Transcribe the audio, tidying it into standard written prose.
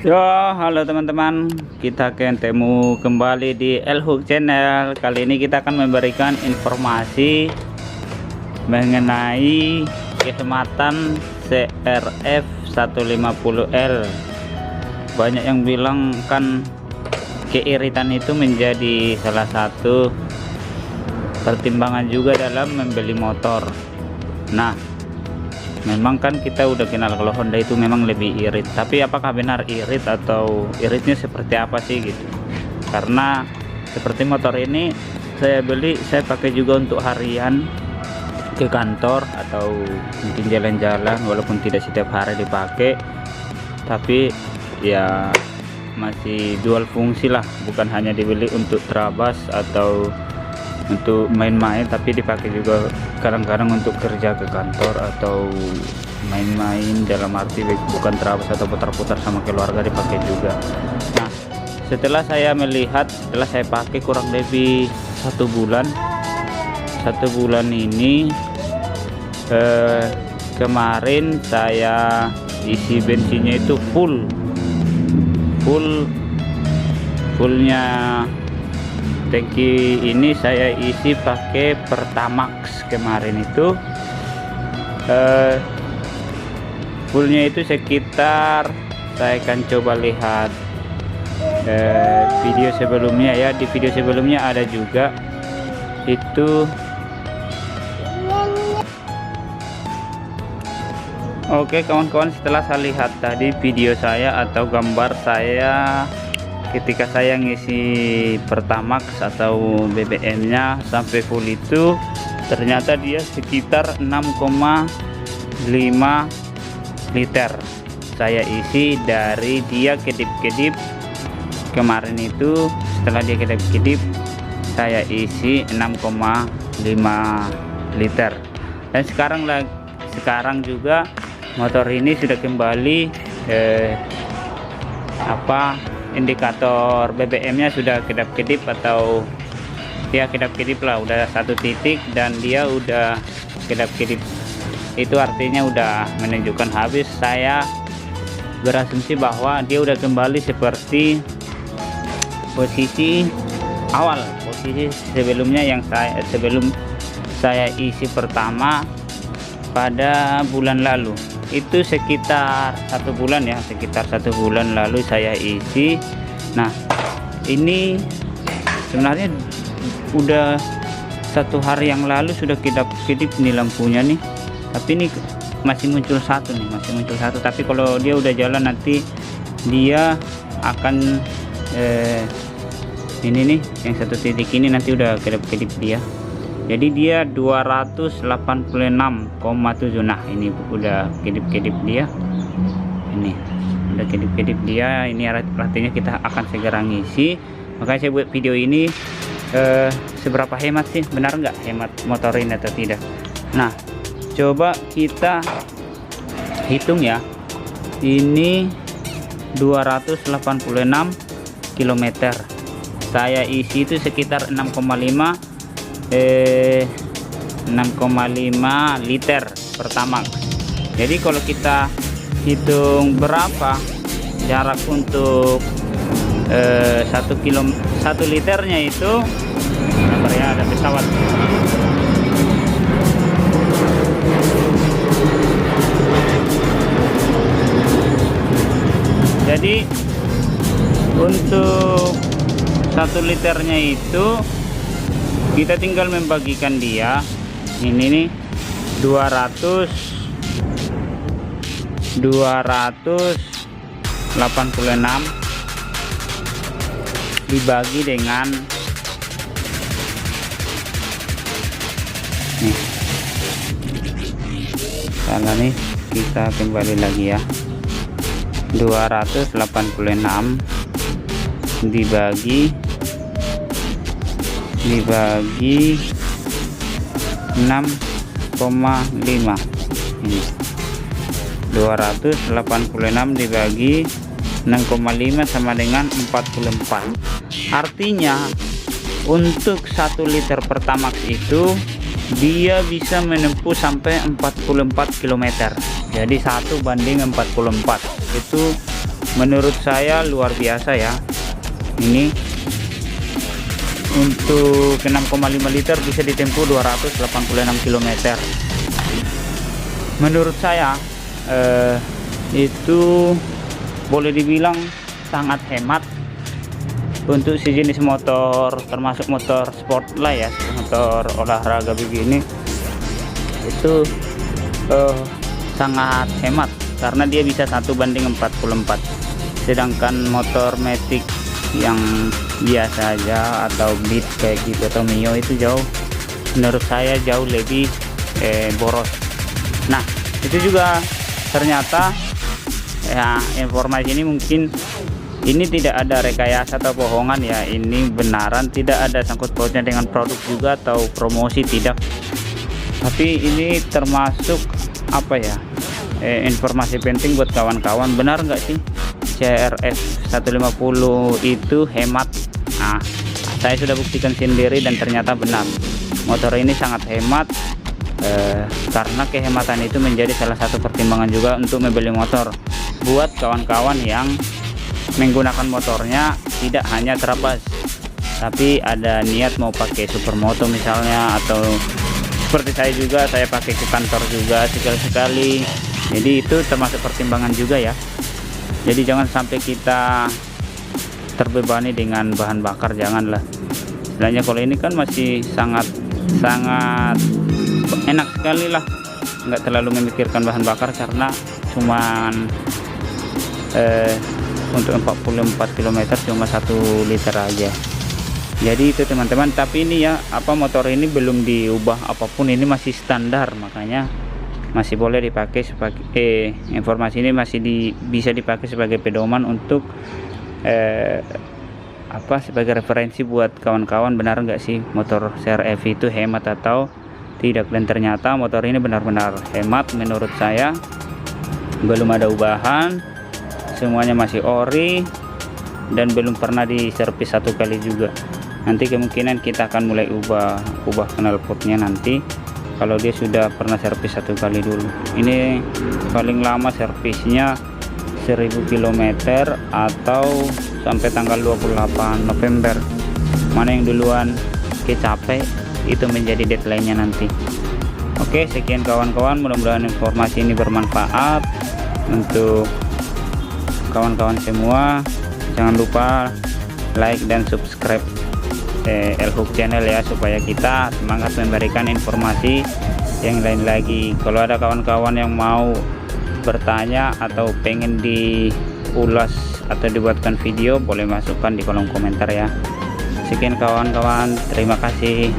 Yo, halo teman-teman, kita ketemu kembali di Elhook Channel. Kali ini kita akan memberikan informasi mengenai keselamatan CRF 150L. Banyak yang bilang kan keiritan itu menjadi salah satu pertimbangan juga dalam membeli motor. Nah, memang kan kita udah kenal kalau Honda itu memang lebih irit, tapi apakah benar irit atau iritnya seperti apa sih gitu? Karena seperti motor ini saya beli, saya pakai juga untuk harian ke kantor atau mungkin jalan-jalan, walaupun tidak setiap hari dipakai, tapi ya masih dual fungsi lah, bukan hanya dibeli untuk terabas atau untuk main-main, tapi dipakai juga kadang-kadang untuk kerja ke kantor atau main-main, dalam arti bukan terabas atau putar-putar sama keluarga, dipakai juga. Nah, setelah saya melihat, setelah saya pakai kurang lebih 1 bulan ini, kemarin saya isi bensinnya itu fullnya. Tangki ini saya isi pakai Pertamax kemarin itu, fullnya itu sekitar, saya akan coba lihat video sebelumnya ya. Di video sebelumnya ada juga itu. Oke kawan-kawan, setelah saya lihat tadi video saya atau gambar saya ketika saya ngisi Pertamax atau BBM nya sampai full, itu ternyata dia sekitar 6,5 liter saya isi. Dari dia kedip-kedip kemarin itu, setelah dia kedip-kedip saya isi 6,5 liter. Dan sekarang juga motor ini sudah kembali indikator BBM nya sudah kedap-kedip, atau ya kedap-kedip lah, udah 1 titik dan dia udah kedap-kedip. Itu artinya udah menunjukkan habis. Saya berasumsi bahwa dia udah kembali seperti posisi awal, posisi sebelumnya yang sebelum saya isi pertama pada bulan lalu. Itu sekitar 1 bulan ya, sekitar 1 bulan lalu saya isi. Nah, ini sebenarnya udah 1 hari yang lalu sudah kedap-kedip nih lampunya nih, tapi ini masih muncul satu. Tapi kalau dia udah jalan nanti dia akan ini nih, yang 1 titik ini nanti udah kedap-kedip dia. Jadi dia 286,7. Nah, ini udah kedip-kedip dia. Ini udah kedip-kedip dia. Ini artinya kita akan segera ngisi. Makanya saya buat video ini, seberapa hemat sih, benar nggak hemat motor ini atau tidak. Nah, coba kita hitung ya. Ini 286 km. Saya isi itu sekitar 6,5 liter Pertamax. Jadi kalau kita hitung berapa jarak untuk 1 liternya itu, bentar ya, ada pesawat. Jadi untuk 1 liternya itu kita tinggal membagikan dia. Ini nih 286 dibagi dengan nih, salah nih, kita kembali lagi ya. 286 dibagi 6,5. Ini 286 dibagi 6,5 sama dengan 44. Artinya untuk 1 liter Pertamax itu dia bisa menempuh sampai 44 km. Jadi 1 banding 44 itu menurut saya luar biasa ya. Ini untuk 6,5 liter bisa ditempuh 286 km. Menurut saya itu boleh dibilang sangat hemat untuk sejenis motor, termasuk motor sport lah ya, motor olahraga begini. Itu sangat hemat karena dia bisa 1:44, sedangkan motor Matic yang biasa aja atau Beat kayak gitu atau Mio itu menurut saya jauh lebih boros. Nah, itu juga ternyata ya, informasi ini mungkin ini tidak ada rekayasa atau bohongan ya, ini benaran, tidak ada sangkut pautnya dengan produk juga atau promosi, tidak. Tapi ini termasuk apa ya, informasi penting buat kawan-kawan. Benar nggak sih CRF 150 itu hemat? Nah, saya sudah buktikan sendiri dan ternyata benar, motor ini sangat hemat. Karena kehematan itu menjadi salah satu pertimbangan juga untuk membeli motor buat kawan-kawan yang menggunakan motornya tidak hanya terabas, tapi ada niat mau pakai supermoto misalnya, atau seperti saya juga, saya pakai ke kantor juga sekali-sekali. Jadi itu termasuk pertimbangan juga ya. Jadi jangan sampai kita terbebani dengan bahan bakar, janganlah. Istilahnya kalau ini kan masih sangat enak sekali lah, nggak terlalu memikirkan bahan bakar karena cuman untuk 44 km cuma 1 liter aja. Jadi itu teman-teman. Tapi ini ya, motor ini belum diubah apapun, ini masih standar, makanya masih boleh dipakai sebagai informasi ini masih bisa dipakai sebagai pedoman untuk sebagai referensi buat kawan-kawan. Benar nggak sih motor CRF itu hemat atau tidak? Dan ternyata motor ini benar-benar hemat menurut saya. Belum ada ubahan, semuanya masih ori, dan belum pernah diservis satu kali juga. Nanti kemungkinan kita akan mulai ubah knalpotnya nanti kalau dia sudah pernah servis satu kali dulu. Ini paling lama servisnya 1000 km atau sampai tanggal 28 November. Mana yang duluan capek itu menjadi deadline-nya nanti. Oke, sekian kawan-kawan, mudah-mudahan informasi ini bermanfaat untuk kawan-kawan semua. Jangan lupa like dan subscribe Elhook channel ya, supaya kita semangat memberikan informasi yang lain lagi. Kalau ada kawan-kawan yang mau bertanya atau pengen diulas atau dibuatkan video, boleh masukkan di kolom komentar ya. Sekian kawan-kawan, terima kasih.